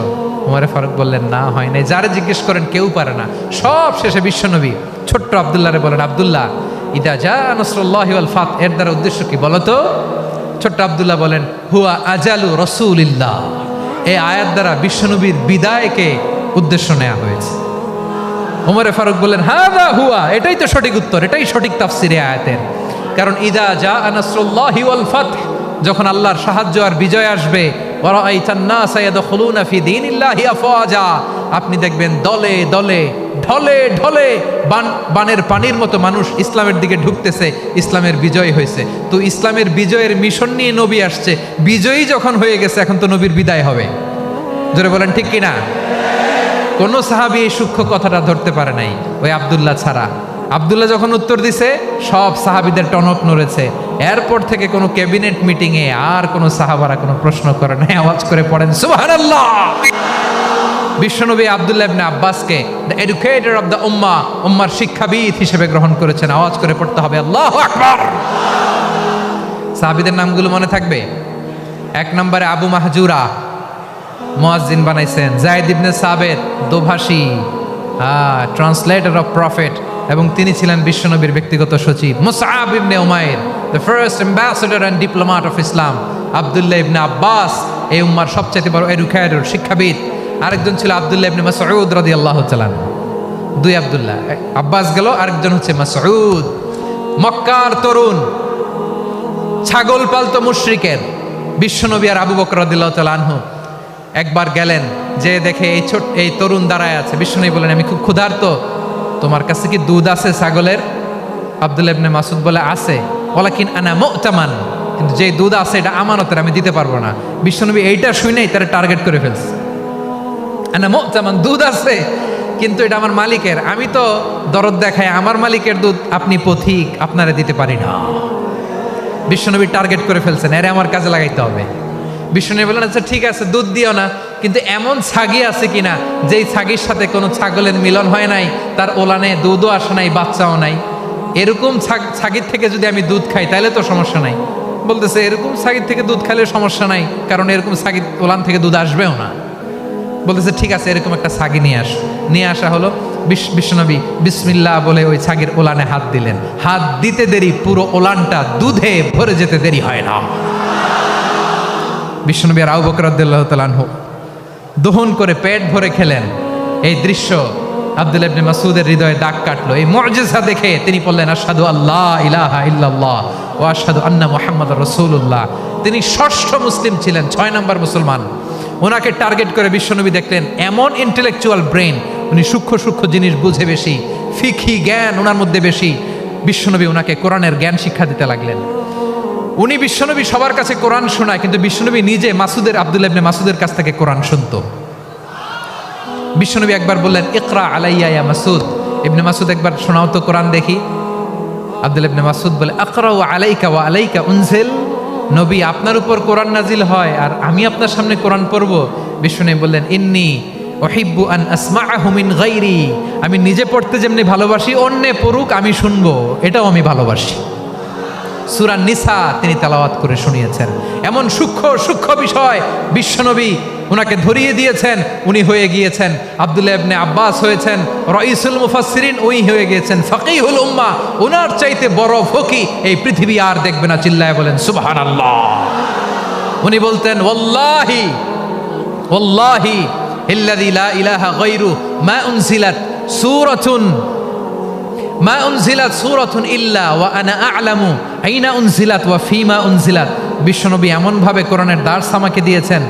ওমরে ফারুক বললেন না, হয় নাই। যারা জিজ্ঞেস করেন কেউ পারে না। সব শেষে বিশ্বনবী ছোট্ট আব্দুল্লাহরে বলেন, আব্দুল্লাহ, ইদা জাআ নাসরুল্লাহি ওয়াল ফাতহ এর দ্বারা উদ্দেশ্য কি বলো তো? ছোট্ট আব্দুল্লাহ বলেন, হুয়া আজালু রাসূলিল্লাহ। এই আয়াত দ্বারা বিশ্বনবীর বিদায়কে উদ্দেশ্য নেওয়া হয়েছে। ওমরে ফারুক বললেন, হাযা হুয়া, এটাই তো সঠিক উত্তর, এটাই সঠিক তাফসীর এই আয়াতের। কারণ ইদা জাআ নাসরুল্লাহি ওয়াল ফাতহ, যখন আল্লাহর সাহায্য আর বিজয় আসবে, ওয়া রাআইতান নাসা ইয়াদখুলুনা ফি দীনিল্লাহি আফওয়াজা, আপনি দেখবেন দলে দলে ঢলে ঢলে বানের পানির মতো মানুষ ইসলামের দিকে ঢুকতেছে, ইসলামের বিজয় হয়েছে। তো ইসলামের বিজয়ের মিশন নিয়ে নবী আসছে, বিজয়ী যখন হয়ে গেছে এখন তো নবীর বিদায় হবে। জোরে বলেন ঠিক কিনা? কোন সাহাবী এই সূক্ষ্ম কথাটা ধরতে পারে নাই, ওই আব্দুল্লাহ ছাড়া। আব্দুল্লাহ যখন উত্তর দিছে, সব সাহাবীদের টনক নড়েছে। এরপর থেকে কোনো ক্যাবিনেট মিটিংয়ে আর কোনো সাহাবারা কোনো প্রশ্ন করে নাই, আওয়াজ করে পড়েন সুবহানাল্লাহ। বিশ্বনবী আব্দুল্লাহ ইবনে আব্বাসকে দ্য এডুকেটর অফ দ্য উম্মাহ, উম্মার শিক্ষাবিদ হিসেবে গ্রহণ করেছেন। আওয়াজ করে পড়তে হবে আল্লাহু আকবার। সাহাবীদের নামগুলো মনে থাকবে। এক নম্বরে আবু মাহজুরা, মুয়াজ্জিন বানাইছেন। যায়েদ ইবনে সাবিত, দোভাষী, ট্রান্সলেটর অফ প্রফেট, এবং তিনি ছিলেন বিশ্বনবীর ব্যক্তিগত সচিব। মুসআব ইবনে উমাইর, the first ambassador and diplomat of Islam. আব্দুল্লাহ ইবনে আব্বাস, এই উম্মার সবচেয়ে বড় এডুকেটর, শিক্ষাবিদ। আরেকজন ছিল আব্দুল্লাহ ইবনে মাসউদ রাদিয়াল্লাহু তাআলা। দুই আব্দুল্লাহ, আব্বাস গেল, আরেকজন হচ্ছে মাসউদ। মক্কার তরুণ, ছাগল পালতো মুশরিকের। বিশ্বনবী আর আবু বকর রাদিয়াল্লাহু তাআলা আনহু একবার গেলেন, যে দেখে এই তরুণ দাঁড়ায় আছে। বিশ্বনবী বলেন, আমি খুব ক্ষুধার্ত, তোমার কাছে কি দুধ আছে ছাগলের? আব্দুল্লাহ ইবনে মাসউদ বলে, আছে। ওয়ালাকিন আনা মুতামান, কিন্তু যে দুধ আছে এটা আমানতের, আমি দিতে পারবো না। বিশ্বনবী এইটা শুনেই তারা টার্গেট করে ফেলছে। আনা মুতামান, দুধ আছে কিন্তু এটা আমার মালিকের, আমি তো দরদ দেখাই, আমার মালিকের দুধ আপনি পথিক, আপনারে দিতে পারি না। বিশ্বনবী টার্গেট করে ফেলছেন, এরে আমার কাজে লাগাইতে হবে। বিশ্বনবী বললেন, আচ্ছা ঠিক আছে, দুধ দিও না, কিন্তু এমন ছাগি আছে কিনা যেই ছাগির সাথে কোনো ছাগলের মিলন হয় নাই, তার ওলানে দুধও আসে নাই, বাচ্চাও নাই, এরকম ছাগির থেকে যদি আমি দুধ খাই তাহলে তো সমস্যা নাই। বলতেছে, এরকম ছাগির থেকে দুধ খাইলে সমস্যা নাই, কারণ এরকম ছাগির ওলান থেকে দুধ আসবেও না। বলতেছে, ঠিক আছে, এরকম একটা ছাগি নিয়ে আসা হলো। বিশ্বনবী বিসমিল্লাহ বলে ওই ছাগির ওলানে হাত দিলেন। হাত দিতে দেরি, পুরো ওলানটা দুধে ভরে যেতে দেরি হয় না। বিশ্বনবী আর আবু বকর রাদিয়াল্লাহু তাআলা আনহু দহন করে পেট ভরে খেলেন। এই দৃশ্য আব্দুল্লাহ ইবনে মাসউদের হৃদয়ে দাগ কাটলো। এই মুআজিজা দেখে তিনি বললেন, আশহাদু আল্লা ইলাহা ইল্লাল্লাহ ওয়া আশহাদু আন্না মুহাম্মাদুর রাসূলুল্লাহ। তিনি ষষ্ঠ মুসলিম ছিলেন, 6 নম্বর মুসলমান। ওনাকে টার্গেট করে বিশ্বনবী দেখলেন এমন ইন্টেলেকচুয়াল ব্রেন, উনি সূক্ষ্ম সূক্ষ্ম জিনিস বুঝে বেশি, ফিকহি জ্ঞান ওনার মধ্যে বেশি। বিশ্বনবী ওনাকে কোরআনের জ্ঞান শিক্ষা দিতে লাগলেন। উনি বিশ্বনবী সবার কাছে কোরআন শোনায়, কিন্তু বিশ্বনবী নিজে আব্দুল্লাহ ইবনে মাসউদের কাছ থেকে কোরআন শুনতো। বিশ্বনবী একবার বললেন, ইকরা আলাইয়া ইয়া মাসউদ। ইবনে মাসউদ একবার শোনাও তো কোরআন দেখি। আব্দুল্লাহ ইবনে মাসউদ বলে, আকরাউ আলাইকা ওয়া আলাইকা উনজিল। নবী, আপনার উপর কোরআন নাজিল হয় আর আমি আপনার সামনে কোরআন পড়ব। বিশ্বনবী বললেন, ইন্নী উহিব্বু আন আসমাআহু মিন গায়রি। আমি নিজে পড়তে যেমনি ভালোবাসি, অন্যে পড়ুক আমি শুনবো, এটাও আমি ভালোবাসি। সূরা নিসা তিনি তেলাওয়াত করে শুনিয়েছেন। এমন সূক্ষ্ম সূক্ষ্ম বিষয় বিশ্বনবী ওনাকে ধরিয়ে দিয়েছেন। উনি হয়ে গিয়েছেন আব্দুল্লাহ ইবনে আব্বাস, হয়েছেন রাইসুল মুফাসসিরিন, উনি হয়ে গিয়েছেন ফাকিহুল উম্মাহ। ওনার চাইতে বড় ফকি এই পৃথিবী আর দেখবে না। চিল্লায় বলেন সুবহানাল্লাহ। উনি বলতেন ওয়াল্লাহি ওয়াল্লাহি ইল্লাযী লা ইলাহা গায়রু মা উনজিলাত সূরাতুন ইল্লা ওয়া আনা আ'লামু আইনা উনজিলাত ওয়া ফীমা উনজিলাত। বিশ্বনবী এমন ভাবে কোরআনের দার্স আমাকে দিয়েছেন,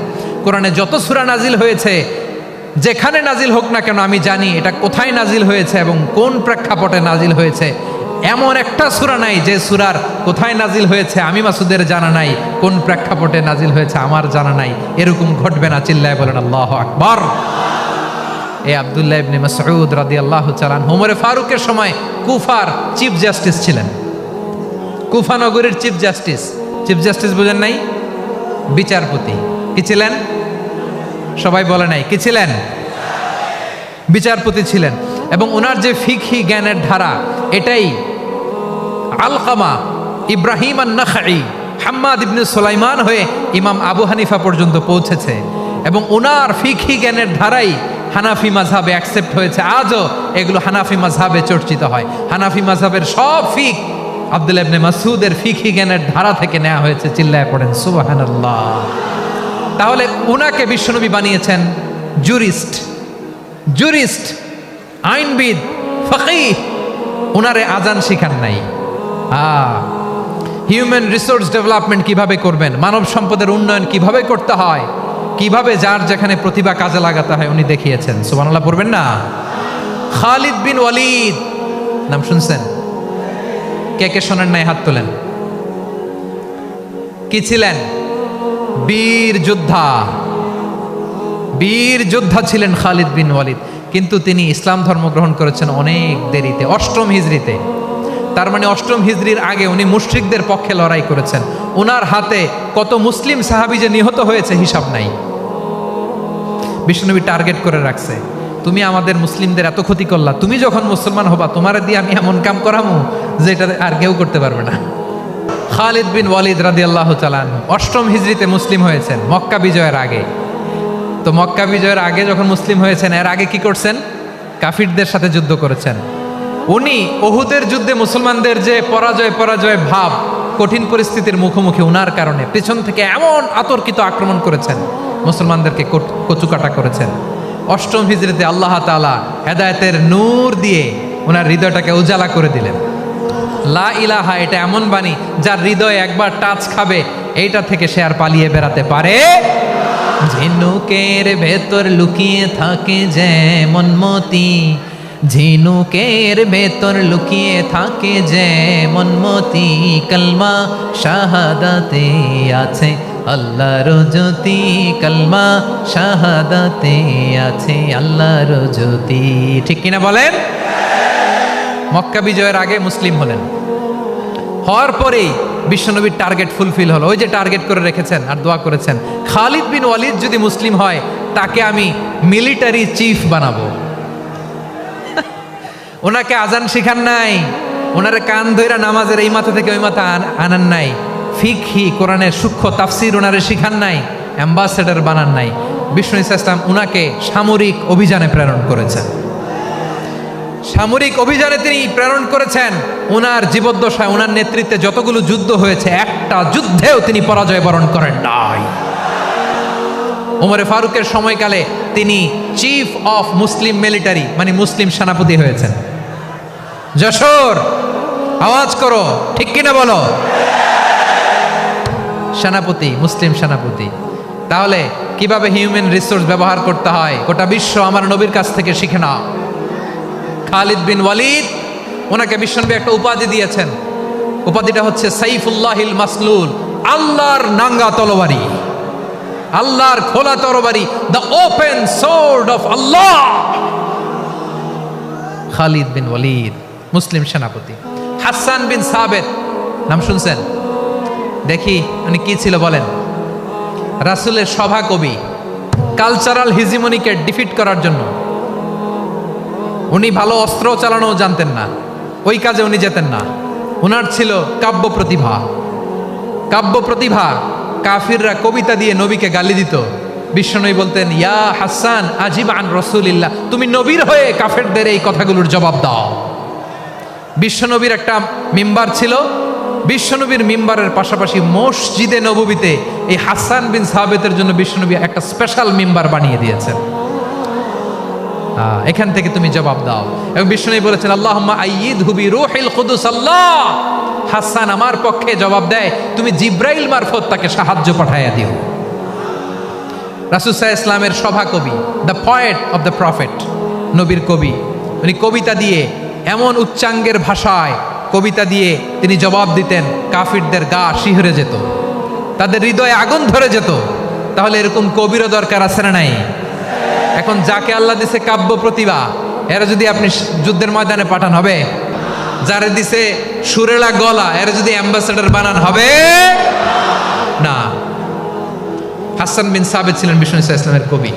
কোরআনে যত সূরা নাজিল হয়েছে, যেখানে নাজিল হোক না কেন আমি জানি এটা কোথায় নাজিল হয়েছে এবং কোন প্রেক্ষাপটে নাজিল হয়েছে। এমন একটা সূরা নাই যে সূরার কোথায় নাজিল হয়েছে আমি মাসুদের জানা নাই, কোন প্রেক্ষাপটে নাজিল হয়েছে আমার জানা নাই। এরকম ঘটবে না, চিল্লায় বলেন আল্লাহু আকবার। এই আব্দুল্লাহ ইবনে মাসউদ রাদিয়াল্লাহু তাআলা আনহু ওমর ফারুকের সময় কুফার চিফ জাস্টিস ছিলেন। কুফা নগরীর চিফ জাস্টিস, চিফ জাস্টিস বুঝেন নাই? বিচারপতি। কি ছিলেন? সবাই বলে নাই কি ছিলেন? বিচারপতি ছিলেন। এবং ওনার যে ফিকহি জ্ঞানের ধারা, এটাই আলকামা, ইব্রাহিম আন-নাখাই, হাম্মাদ ইবনে সুলাইমান হয়ে ইমাম আবু হানিফা পর্যন্ত পৌঁছেছে। এবং ওনার ফিকহি জ্ঞানের ধারাই হানাফি মাযহাবে অ্যাকসেপ্ট হয়েছে। আজও এগুলো হানাফি মাযহাবে চর্চিত হয়। হানাফি মাযহাবের সব ফিক আব্দুল্লাহ ইবনে মাসউদের ফিকহি জ্ঞানের ধারা থেকে নেওয়া হয়েছে। চিল্লায় পড়েন সুবহানাল্লাহ। তাহলে উনাকে বিশ্বনবী বানিয়েছেন জুরিস্ট, আইনবিদ, ফাকিহ। উনারে আজান শিখান নাই। হিউম্যান রিসোর্স ডেভেলপমেন্ট কিভাবে করবেন, মানব সম্পদের উন্নয়ন কিভাবে করতে হয়, কিভাবে যার যেখানে প্রতিভা কাজে লাগাতে হয় উনি দেখিয়েছেন। সুবহানাল্লাহ পড়বেন না? খালিদ বিন ওয়ালিদ নাম শুনছেন? কে কে শোনেন নাই হাত তোলেন। কি ছিলেন? বীর যোদ্ধা ছিলেন খালিদ বিন ওয়ালিদ। কিন্তু তিনি ইসলাম ধর্ম গ্রহণ করেছেন অনেক দেরিতে, 8ম হিজরিতে। তার মানে 8ম হিজরির আগে উনি মুশরিকদের পক্ষে লড়াই করেছেন। ওনার হাতে কত মুসলিম সাহাবী যে নিহত হয়েছে হিসাব নাই। বিশ্বনবী টার্গেট করে রাখছে, তুমি আমাদের মুসলিমদের এত ক্ষতি করলা, তুমি যখন মুসলমান হবা তোমারে দিয়ে আমি এমন কাম করামু যে এটা আর কেউ করতে পারবে না। খালিদ বিন ওয়ালিদ রাদিয়াল্লাহু তাআলা আনহু 8ম হিজরিতে মুসলিম হয়েছেন, মক্কা বিজয়ের আগে। তো মক্কা বিজয়ের আগে যখন মুসলিম হয়েছেন, এর আগে কি করছেন? কাফিরদের সাথে যুদ্ধ করেছেন। উনি উহুদের যুদ্ধে মুসলমানদের যে পরাজয় ভাব, কঠিন পরিস্থিতির মুখোমুখি ওনার কারণে পিছন থেকে এমন আতর্কিত আক্রমণ করেছেন, মুসলমানদেরকে কচুকাটা করেছেন। 8ম হিজরিতে আল্লাহ তাআলা হেদায়েতের নূর দিয়ে ওনার হৃদয়টাকে উজালা করে দিলেন। লা ইলাহা এটা এমন বাণী যার হৃদয়ে একবার টাচ খাবে, এইটা থেকে সে আর পালিয়ে বেড়াতে পারে। ঝিনুকের ভেতর লুকিয়ে থাকে যেমন মতি, ঝিনুকের ভেতর লুকিয়ে থাকে যেমন মতি, কলমা শাহাদাতে আছে আল্লাহর জ্যোতি, কলমা শাহাদাতে আছে আল্লাহর জ্যোতি। ঠিক কিনা বলেন? মক্কা বিজয়ের আগে মুসলিম হলেন, হওয়ার পরেই বিশ্বনবীর টার্গেট ফুলফিল হলো। ওই যে টার্গেট করে রেখেছেন আর দোয়া করেছেন, খালিদ বিন ওয়ালিদ যদি মুসলিম হয় তাকে আমি মিলিটারি চিফ বানাবো। ওনাকে আজান শিখান নাই, ওনারে কান ধইরা নামাজের এই মাথা থেকে ওই মাথা আনান নাই, ফিকহি কোরআনের সূক্ষ্ম তাফসীর ওনারে শিখান নাই, অ্যাম্বাসেডর বানান নাই। বিষ্ণু ইসলাম উনাকে সামরিক অভিযানে প্রেরণ করেছেন। সামরিক অভিযানে তিনি প্রেরণ করেছেন। ওনার জীবদ্দশায় ওনার নেতৃত্বে যতগুলো যুদ্ধ হয়েছে, একটা যুদ্ধেও তিনি পরাজয় বরণ করেন নাই। ওমরে ফারুকের সময়কালে তিনি চিফ অফ মুসলিম মিলিটারি, মানে মুসলিম সেনাপতি হয়েছেন। যশোর আওয়াজ করো, ঠিক কিনা বলো? সেনাপতি, মুসলিম সেনাপতি। তাহলে কিভাবে হিউম্যান রিসোর্স ব্যবহার করতে হয় গোটা বিশ্ব আমার নবীর কাছ থেকে শিখে নাও। খালিদ বিন ওয়ালিদ, ওনাকে বিশ্বনবী একটা উপাধি দিয়েছেন। উপাধিটা হচ্ছে সাইফুল্লাহিল মাসলুল, আল্লাহর নাঙ্গা তরবারি, আল্লাহর খোলা তরবারি, দ্য ওপেন সোর্ড অফ আল্লাহ। খালিদ বিন ওয়ালিদ মুসলিম সেনাপতি। হাসান বিন সাবেত নাম শুনছেন? দেখি উনি কি ছিল বলেন? রাসূলের সভা কবি, কালচারাল হিজিমনিকে ডিফিট করার জন্য। উনি ভালো অস্ত্র চালানো জানতেন না, ওই কাজে উনি যেতেন না। ওনার ছিল কাব্য প্রতিভা। কাফিররা কবিতা দিয়ে নবীকে গালি দিত। বিশ্বনবী বলতেন, ইয়া হাসান আজিব আন রাসূলিল্লাহ, তুমি নবীর হয়ে কাফেরদের এই কথাগুলোর জবাব দাও। বিশ্বনবীর একটা মিম্বার ছিল, বিশ্বনবীর মিম্বারের পাশাপাশি মসজিদে নববীতে এই হাসান বিন সাবিতের জন্য বিশ্বনবী একটা স্পেশাল মিম্বার বানিয়ে দিয়েছেন। এখান থেকে তুমি জবাব দাও। এবং বিশ্বনবী বলেছেন আল্লাহুম্মা আইয়িদহু বিরূহিল কুদুস। আল্লাহ, হাসান আমার পক্ষে জবাব দেয়, তুমি জিব্রাইল মারফত তাকে সাহায্য পাঠাইয়া দিও। রাসূল সাল্লাল্লাহু আলাইহি ইসলামের সভা কবি, the poet of the prophet, নবীর কবি, উনি কবিতা দিয়ে এমন উচ্চাঙ্গের ভাষায় কবিতা দিয়ে তিনি জবাব দিতেন, কাফিরদের গা শিহরে যেত, তাদের হৃদয়ে আগুন ধরে যেত। তাহলে এরকম কবিরও দরকার আছে না নাই? এখন যাকে আল্লাহ দিছে কাব্য প্রতিভা, এরা যদি আপনি যুদ্ধের ময়দানে পাঠান হবে? যারে দিছে সুরেলা গলা, এরা যদি অ্যাম্বাসেডর বানান হবে না। হাসান বিন সাবিত ছিলেন বিশ্বনবী সাল্লাল্লাহু আলাইহি ওয়াসাল্লামের কবি।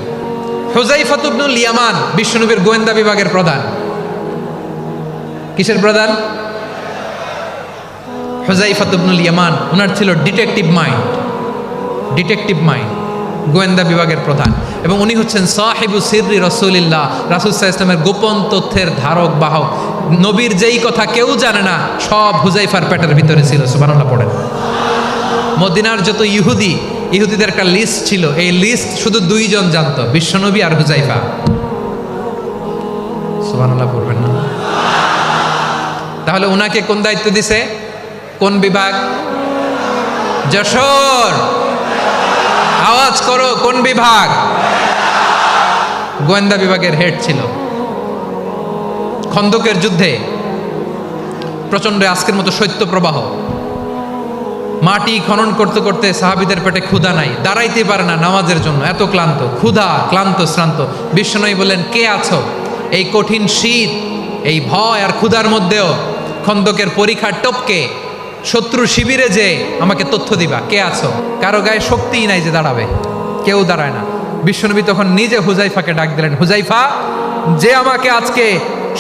হুযায়ফা ইবনুল ইয়ামান বিশ্বনবীর গোয়েন্দা বিভাগের প্রধান। কিসের প্রধান? হুযায়ফা ইবনুল ইয়ামান, ওনার ছিল ডিটেকটিভ মাইন্ড, গোয়েন্দা বিভাগের প্রধান। এবং উনি হচ্ছেন সাহিবু সিররি রাসূলিল্লাহ, রাসূল সাল্লাল্লাহু আলাইহি ওয়াসাল্লামের গোপন তথ্যের ধারক বাহক। নবীর যেই কথা কেউ জানে না, সব হুযায়ফার পেটের ভিতরে ছিল। সুবহানাল্লাহ পড়েন। মদিনার যত ইহুদিদের একটা লিস্ট ছিল, এই লিস্ট শুধু দুইজন জানতো, বিশ্বনবী আর হুযায়ফা। সুবহানাল্লাহ পড়বেন না? তাহলে উনাকে কোন দায়িত্ব দিছে? কোন বিভাগ? যশোর, আওয়াজ করো, কোন বিভাগ? গোয়েন্দা বিভাগের হেড ছিল। খন্দকের যুদ্ধে প্রচন্ড আজকের মতো শৈত্য প্রবাহ, মাটি খনন করতে করতে সাহাবীদের পেটে ক্ষুধা নাই, দাঁড়াইতে পারে না নামাজের জন্য, এত ক্লান্ত, ক্ষুধা, ক্লান্ত, শ্রান্ত। বিশ্বনবী বললেন, কে আছো এই কঠিন শীত, এই ভয় আর ক্ষুধার মধ্যেও খন্দকের পরীক্ষার টপকে শত্রু শিবিরে যে আমাকে তথ্য দিবা, কে আছো? কারো গায়ে শক্তিই নাই যে দাঁড়াবে, কেউ দাঁড়ায় না। বিশ্বনবী তখন নিজে হুযায়ফাকে ডাক দিলেন, হুযায়ফা, যে আমাকে আজকে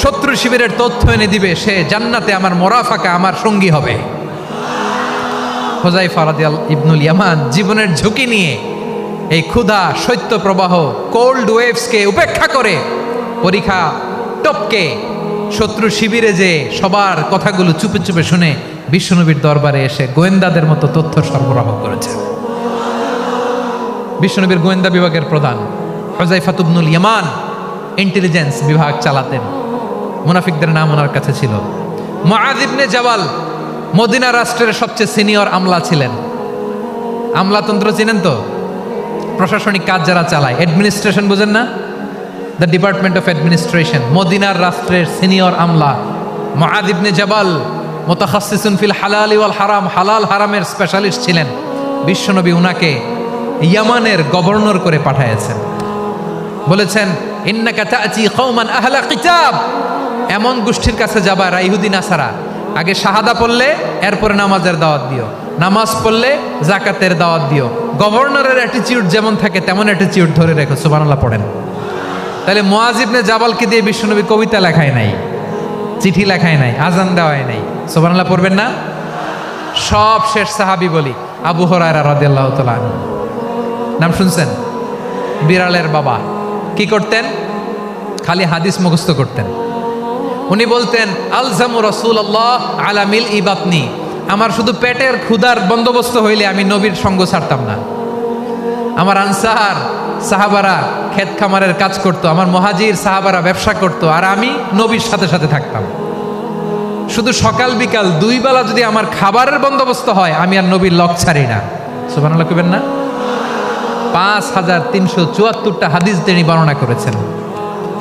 শত্রু শিবিরের তথ্য এনে দিবে, সে জান্নাতে আমার মোরাফাকা, আমার সঙ্গী হবে। হুযায়ফা রাদিয়াল্লাহু ইবনুল ইয়ামান জীবনের ঝুঁকি নিয়ে এই ক্ষুধা, শৈত্য প্রবাহ, কোল্ড ওয়েভসকে উপেক্ষা করে পরীক্ষা টপকে শত্রু শিবিরে যে সবার কথাগুলো চুপে চুপে শুনে বিশ্বনবীর দরবারে এসে গোয়েন্দাদের মতো তথ্য সরবরাহ করেছে। বিশ্বনবীর গোয়েন্দা বিভাগের প্রধান হুযায়ফা ইবনুল ইয়ামান ইন্টেলিজেন্স বিভাগ চালাতেন। মুনাফিকদের নাম ওনার কাছে ছিল। মুআয ইবনে জাবাল মদিনা রাষ্ট্রের সবচেয়ে সিনিয়র আমলা ছিলেন। আমলাতন্ত্র চিনেন তো? প্রশাসনিক কাজ যারা চালায়, অ্যাডমিনিস্ট্রেশন বুঝেন না? The department of administration. মদিনার রাষ্ট্রের সিনিয়র আমলা মুআয ইবনে জাবাল মুতাখাসসিসুন ফিল হালাল ওয়াল হারাম, হালাল হারামের স্পেশালিস্ট ছিলেন। বিশ্বনবী উনাকে ইয়ামানের গভর্নর করে পাঠাইছেন। বলেছেন, ইন্নাকা তা'তি কওমান আহলা কিতাব, এমন গোষ্ঠীর কাছে যাবা এরা ইহুদি নাসারা, আগে শাহাদা পড়লে এরপরে নামাজের দাওয়াত দিও, নামাজ পড়লে যাকাতের দাওয়াত দিও। গভর্নরের অ্যাটিটিউড যেমন থাকে তেমন অ্যাটিটিউড ধরে রেখো। সুবহানাল্লাহ পড়েন। তাহলে মুআয ইবনে জাবালকে দিয়ে বিশ্বনবী কবিতা লেখায় নাই, চিঠি লেখায় নাই, আজান দেওয়ায় নাই। সুবহানাল্লাহ পড়বেন না? সব শেষ সাহাবী বলি আবু হুরায়রা রাদিয়াল্লাহু তাআলা, নাম শুনছেন? বিড়ালের বাবা। কি করতেন? খালি হাদিস মুখস্থ করতেন। উনি বলতেন, আলজামু রাসূলুল্লাহ আলা মিল ইবাতনি, আমার শুধু পেটের ক্ষুধার বন্দোবস্ত হইলে আমি নবীর সঙ্গ ছাড়তাম না। আমার আনসার সাহাবারা ক্ষেত খামারের কাজ করতো, আমার মুহাজির সাহাবারা ব্যবসা করতো, আর আমি নবীর সাথে সাথে থাকতাম। শুধু সকাল বিকাল দুই বেলা যদি আমার খাবারের বন্দোবস্ত হয়, আমি আর নবীর লক ছাড়ি না। সুবহানাল্লাহ কইবেন না? 5374টা হাদিস তিনি বর্ণনা করেছেন।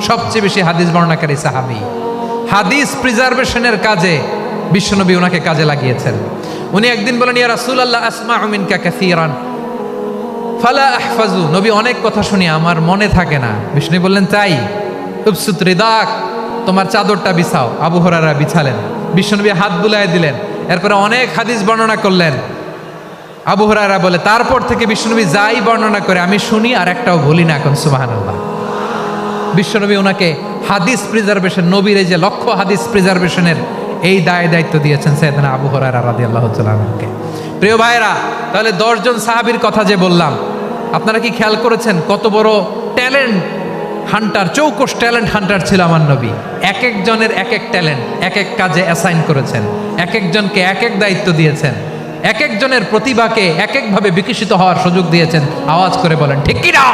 সবচেয়ে বেশি হাদিস বর্ণনাকারী সাহাবী। হাদিস প্রিজার্ভেশনের কাজে বিশ্বনবী ওনাকে কাজে লাগিয়েছেন। উনি একদিন বলেন, ইয়া রাসূলুল্লাহ আসমাউ মিনকা কাসীরান ফালা আহফাজু, নবী অনেক কথা শুনি আমার মনে থাকে না। বিষ্ণু বললেন, তাই? উবসুত রিদাক, তোমার চাদরটা বিছাও। আবু হুরায়রা বিছালেন, বিশ্বনবী হাত বুলায় দিলেন, এরপরে অনেক হাদিস বর্ণনা করলেন। আবু হুরায়রা বলে, তারপর থেকে বিশ্বনবী যাই বর্ণনা করে আমি শুনি আর একটাও ভুলি না। এখন সুবহানাল্লাহ। বিশ্বনবী ওনাকে হাদিস প্রিজার্ভেশন, নবীর এই যে লক্ষ্য হাদিস প্রিজার্ভেশনের এই দায়িত্ব দিয়েছেন সাইয়েদনা আবু হুরায়রা রাদিয়াল্লাহু তাআলা আনহুকে। প্রিয় ভাইরা, তাহলে 10 জন সাহাবীর কথা যে বললাম, আপনারা কি খেয়াল করেছেন কত বড় ট্যালেন্ট হান্টার, চৌকস ট্যালেন্ট হান্টার ছিল আমার নবী। এক একজনের এক এক ট্যালেন্ট, এক এক কাজে অ্যাসাইন করেছেন, এক একজনকে এক এক দায়িত্ব দিয়েছেন, এক একজনের প্রতিভাকে এক একভাবে বিকশিত হওয়ার সুযোগ দিয়েছেন। আওয়াজ করে বলেন ঠিক কি না?